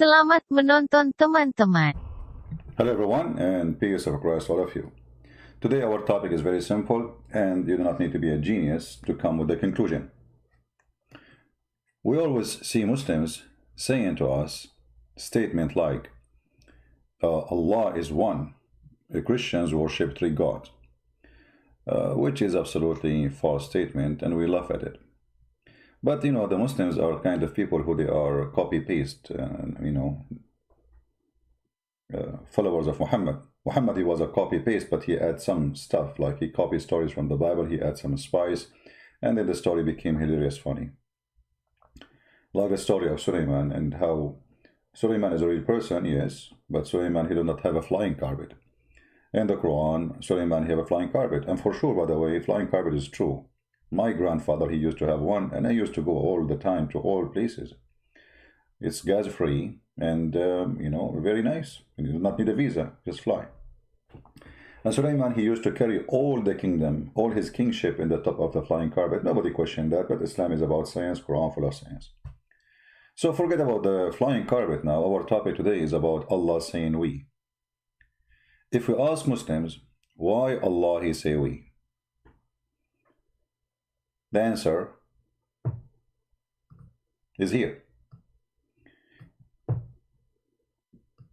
Selamat menonton teman-teman. Hello everyone, and peace of Christ all of you. Today our topic is very simple, and you do not need to be a genius to come with the conclusion. We always see Muslims saying to us statement like, Allah is one. Christians worship three gods, which is absolutely false statement, and we laugh at it. But the Muslims are kind of people who they are copy-paste, followers of Muhammad. Muhammad, he was a copy-paste, but he adds some stuff, like he copied stories from the Bible, he adds some spice, and then the story became hilarious funny. Like the story of Suleiman, and how Suleiman is a real person, yes, but Suleiman, he did not have a flying carpet. In the Quran, Suleiman, he have a flying carpet, and for sure, by the way, flying carpet is true. My grandfather, he used to have one, and I used to go all the time to all places. It's gas-free, and, very nice. You do not need a visa, just fly. And Suleiman, he used to carry all the kingdom, all his kingship in the top of the flying carpet. Nobody questioned that, but Islam is about science, Quran full of science. So forget about the flying carpet now. Our topic today is about Allah saying we. If we ask Muslims, why Allah he say we? The answer is here.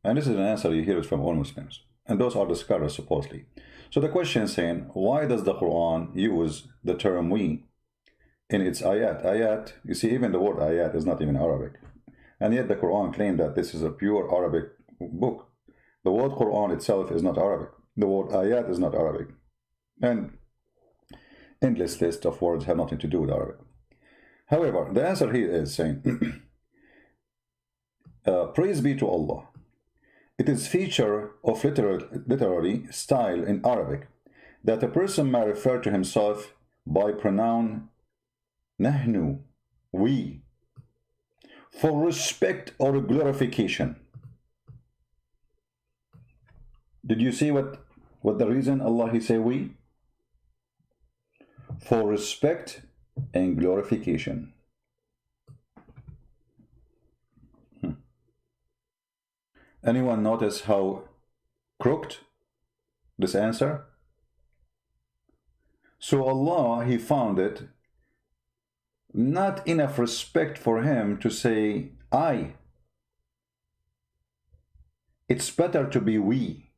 And this is an answer you hear it from all Muslims. And those are the scholars supposedly. So the question is saying, why does the Quran use the term we in its ayat? Ayat, you see, even the word ayat is not even Arabic. And yet the Quran claimed that this is a pure Arabic book. The word Quran itself is not Arabic. The word ayat is not Arabic. And endless list of words have nothing to do with Arabic. However, the answer here is saying, praise be to Allah. It is feature of literary style in Arabic that a person may refer to himself by pronoun nahnu, we, for respect or glorification. Did you see what the reason Allah he say we? For respect and glorification. Anyone notice how crooked this answer? So Allah, he found it not enough respect for him to say I. It's better to be we.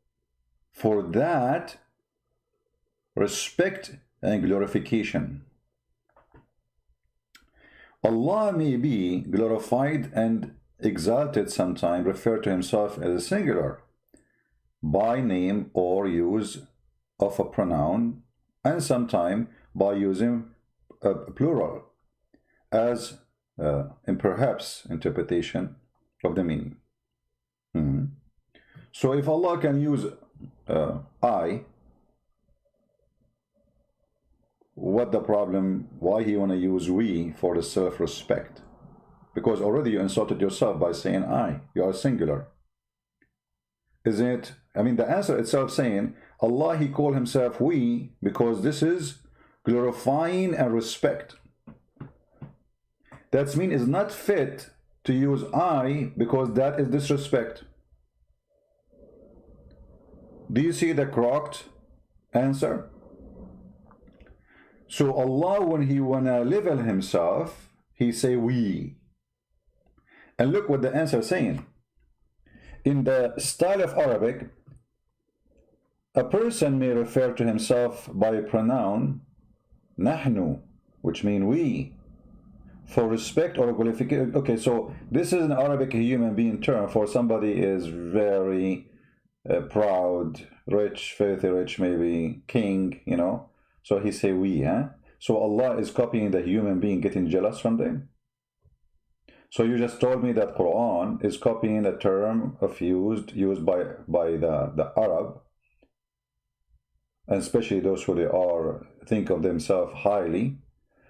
For that, respect and glorification. Allah may be glorified and exalted sometime, refer to himself as a singular by name or use of a pronoun, and sometime by using a plural as in perhaps interpretation of the meaning. So if Allah can use I, what the problem? Why he want to use we for the self-respect? Because already you insulted yourself by saying I. You are singular. Isn't it? I mean, the answer itself saying Allah, he called himself we because this is glorifying and respect. That means it's not fit to use I because that is disrespect. Do you see the correct answer? So Allah, when he wanna level himself, he say we. And look what the answer is saying. In the style of Arabic, a person may refer to himself by a pronoun nahnu, which means we, for respect or qualification. Okay, so this is an Arabic human being term for somebody is very proud, rich, filthy rich, maybe king, So he say we, So Allah is copying the human being getting jealous from them. So you just told me that Quran is copying a term of used by the Arab, and especially those who think of themselves highly.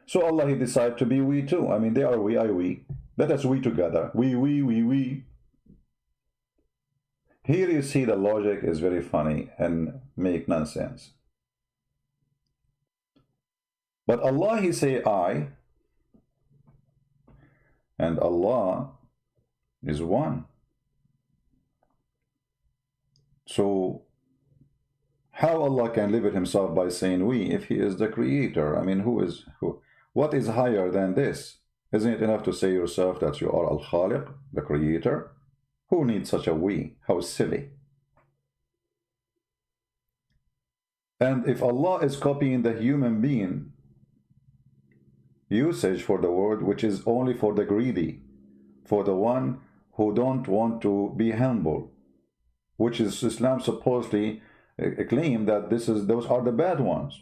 So Allah, he decided to be we too. I mean, they are we, I we. Let us we together. We. Here you see the logic is very funny and make nonsense. But Allah, he say I, and Allah is one. So how Allah can limit himself by saying we if he is the creator? I mean, what is higher than this? Isn't it enough to say yourself that you are Al-Khaliq, the creator? Who needs such a we? How silly. And if Allah is copying the human being usage for the word, which is only for the greedy, for the one who don't want to be humble, which is Islam supposedly claim that those are the bad ones.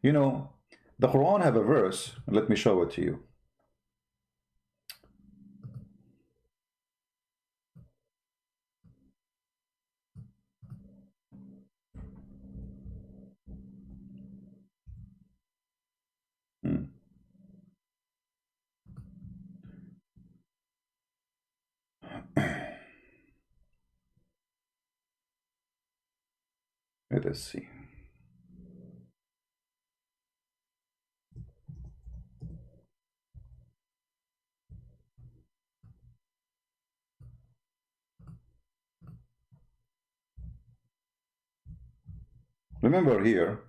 You know, the Quran have a verse, let me show it to you. Let us see. Remember here,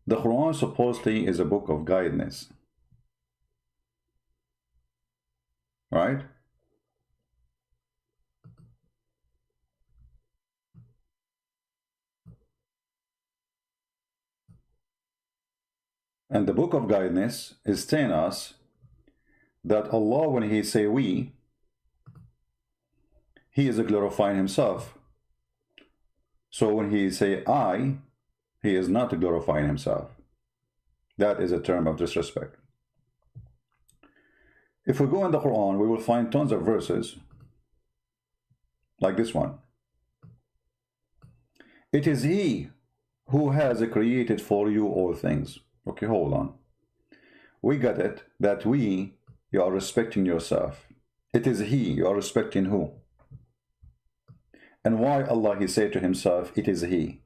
the Quran supposedly is a book of guidance, right? And the book of guidance is telling us that Allah, when he say we, he is glorifying himself. So when he say I, he is not glorifying himself. That is a term of disrespect. If we go in the Quran, we will find tons of verses like this one. It is he who has created for you all things. Okay, hold on. We got it, that you are respecting yourself. It is he, you are respecting who? And why Allah, he said to himself, it is he?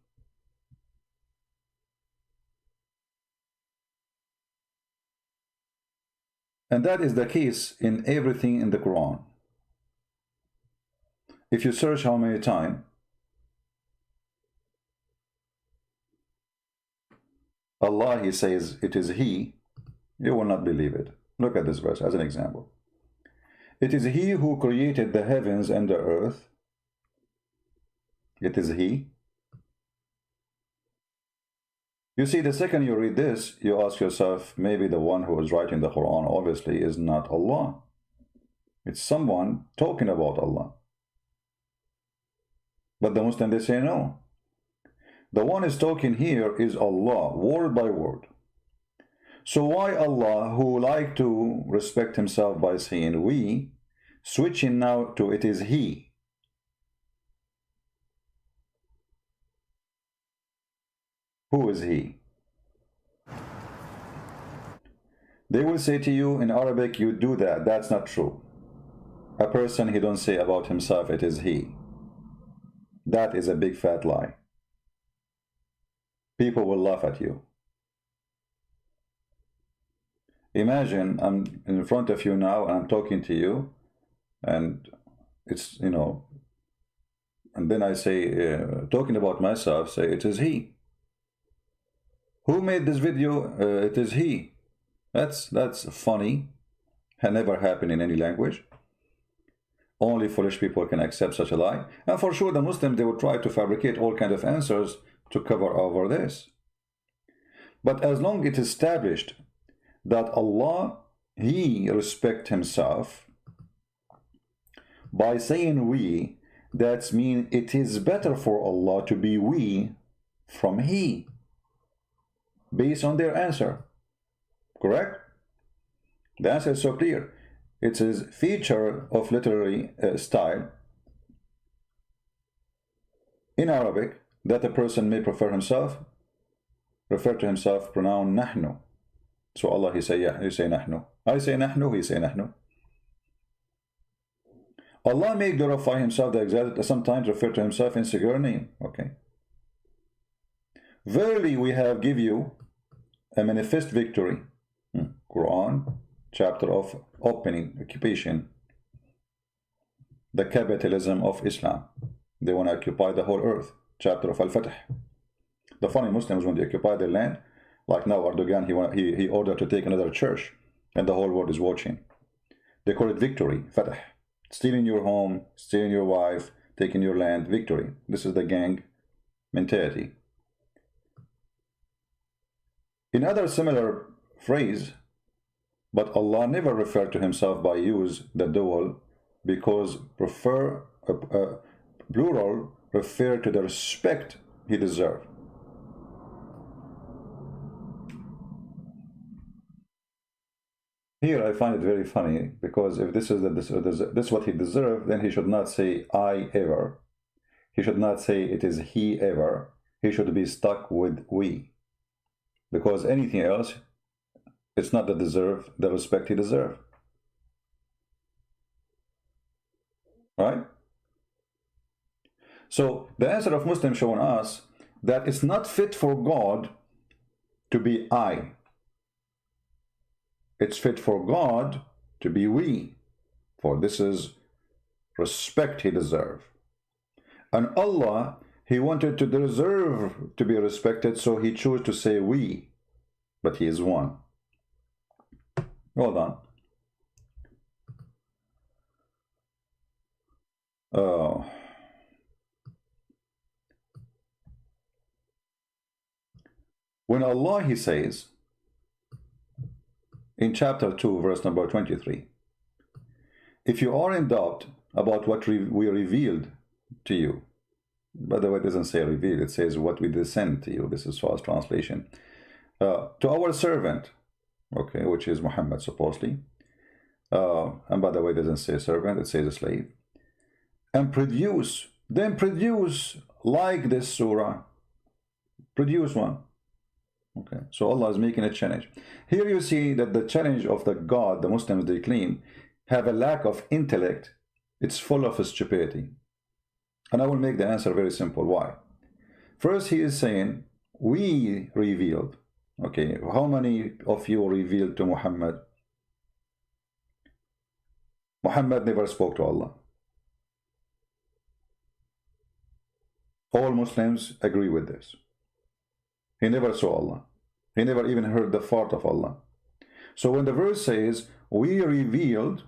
And that is the case in everything in the Quran. If you search how many times Allah, he says, it is he, you will not believe it. Look at this verse as an example. It is he who created the heavens and the earth. It is he. You see, the second you read this, you ask yourself, maybe the one who is writing the Quran obviously is not Allah. It's someone talking about Allah. But the Muslim, they say no. The one is talking here is Allah, word by word. So why Allah, who like to respect himself by saying we, switching now to it is he? Who is he? They will say to you in Arabic, you do that. That's not true. A person, he don't say about himself, it is he. That is a big fat lie. People will laugh at you. Imagine I'm in front of you now and I'm talking to you, and it's, you know, and then I say, talking about myself, say it is he. Who made this video? It is he. That's funny. Had never happened in any language. Only foolish people can accept such a lie. And for sure the Muslims, they will try to fabricate all kinds of answers to cover over this. But as long as it is established that Allah, he respects himself by saying we, that means it is better for Allah to be we from he, based on their answer. Correct? The answer is so clear. It's a feature of literary style in Arabic that a person may refer to himself, pronoun nahnu. So Allah, he say nahnu. I say nahnu, he say nahnu. Allah may glorify himself, sometimes refer to himself in singular name. Okay. Verily we have give you a manifest victory. Quran, chapter of opening, occupation, the capitalism of Islam. They want to occupy the whole earth, chapter of Al-Fatih. The funny Muslims, when they occupy their land, like now Erdogan, he ordered to take another church, and the whole world is watching. They call it victory, Fatih. Stealing your home, stealing your wife, taking your land, victory. This is the gang mentality. In other similar phrase, but Allah never referred to himself by use the dual, because plural refer to the respect he deserved. Here I find it very funny, because if this is this what he deserved, then he should not say I ever. He should not say it is he ever. He should be stuck with we. Because anything else, it's not the respect he deserved. Right? So the answer of Muslims showing us that it's not fit for God to be I. It's fit for God to be we, for this is respect he deserves. And Allah, he wanted to deserve to be respected, so he chose to say we, but he is one. Hold on. When Allah, he says, in chapter 2, verse number 23, if you are in doubt about what we revealed to you, by the way, it doesn't say revealed, it says what we descend to you. This is fast translation. To our servant, okay, which is Muhammad supposedly. And by the way, it doesn't say servant, it says a slave. And then produce like this surah. Produce one. Okay, so Allah is making a challenge. Here you see that the challenge of the God, the Muslims, they claim, have a lack of intellect. It's full of stupidity. And I will make the answer very simple. Why? First, he is saying, we revealed. Okay, how many of you revealed to Muhammad? Muhammad never spoke to Allah. All Muslims agree with this. He never saw Allah. He never even heard the fart of Allah. So when the verse says, we revealed,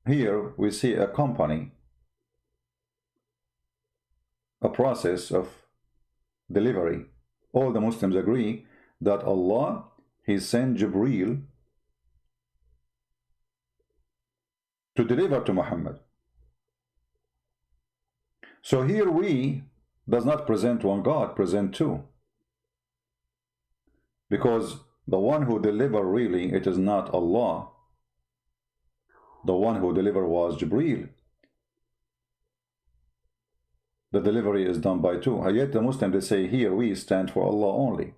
here we see a company, a process of delivery. All the Muslims agree that Allah, he sent Jibreel to deliver to Muhammad. So here we does not present one God, present two. Because the one who delivered really, it is not Allah. The one who delivered was Jibreel. The delivery is done by two. And yet the Muslims, they say here we stand for Allah only.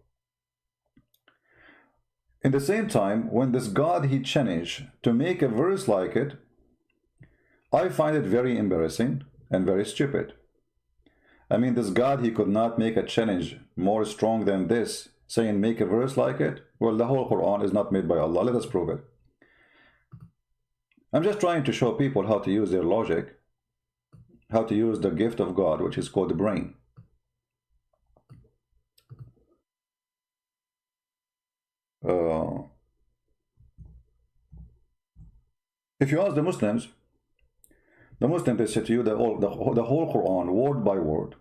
In the same time, when this God he changed to make a verse like it, I find it very embarrassing and very stupid. I mean, this God, he could not make a challenge more strong than this, saying make a verse like it. Well, the whole Quran is not made by Allah. Let us prove it. I'm just trying to show people how to use their logic, how to use the gift of God, which is called the brain. If you ask the Muslims, they say to you that the whole Quran, word by word,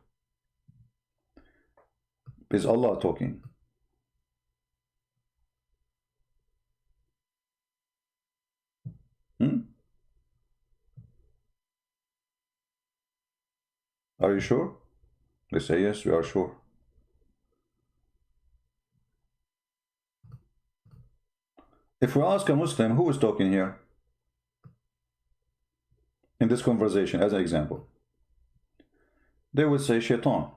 is Allah talking. Are you sure? They say yes, we are sure. If we ask a Muslim who is talking here in this conversation, as an example, they would say Shaitan.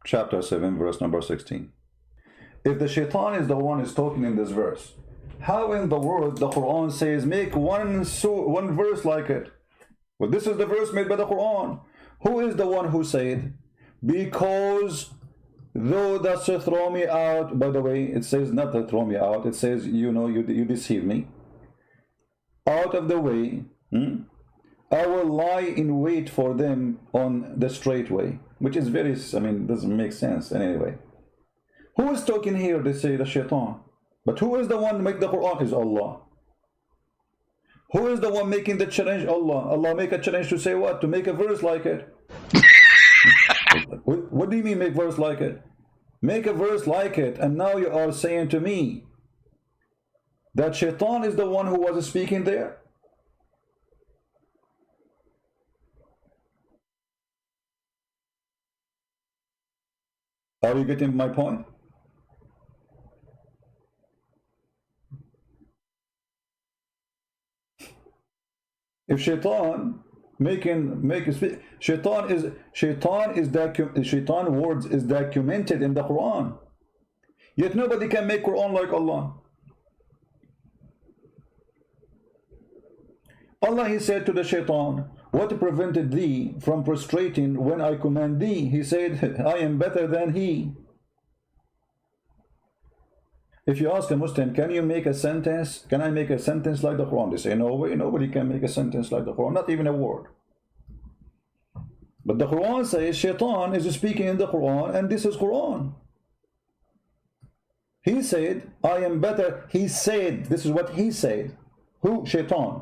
Chapter 7, verse number 16. If the Shaitan is the one is talking in this verse, how in the world the Quran says make one verse like it? Well, this is the verse made by the Quran. Who is the one who said? Because though thus to throw me out. By the way, it says not to throw me out, it says, you know, you deceive me. Out of the way, I will lie in wait for them on the straight way. Which is very, I mean, doesn't make sense anyway. Who is talking here? They say the shaitan. But who is the one make the Quran? Is Allah. Who is the one making the challenge? Allah. Allah make a challenge to say what? To make a verse like it. What do you mean make verse like it? Make a verse like it, and now you are saying to me that shaitan is the one who was speaking there? Are you getting my point? If shaitan shaitan words is documented in the Quran, yet nobody can make Quran like Allah. Allah, he said to the shaitan, what prevented thee from prostrating when I command thee? He said, I am better than he. If you ask a Muslim, can you make a sentence? Can I make a sentence like the Quran? They say, no way, nobody can make a sentence like the Quran, not even a word. But the Quran says shaitan is speaking in the Quran, and this is Quran. He said, I am better. He said, this is what he said. Who? Shaitan.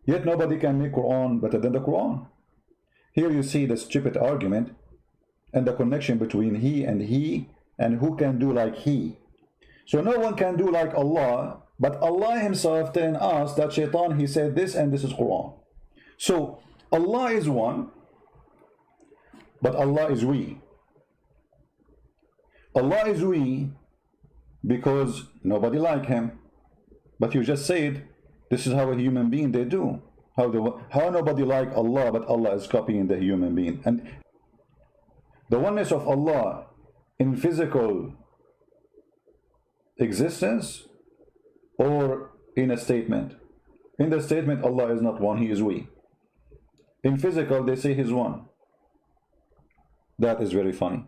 Yet nobody can make Quran better than the Quran. Here you see the stupid argument and the connection between he, and who can do like he. So no one can do like Allah, but Allah himself telling us that shaitan, he said this, and this is Quran. So Allah is one, but Allah is we. Allah is we because nobody like him. But you just said this is how a human being they do. How nobody like Allah, but Allah is copying the human being. And the oneness of Allah in physical existence or in a statement. In the statement, Allah is not one, he is we. In physical, they say he's one. That is very funny.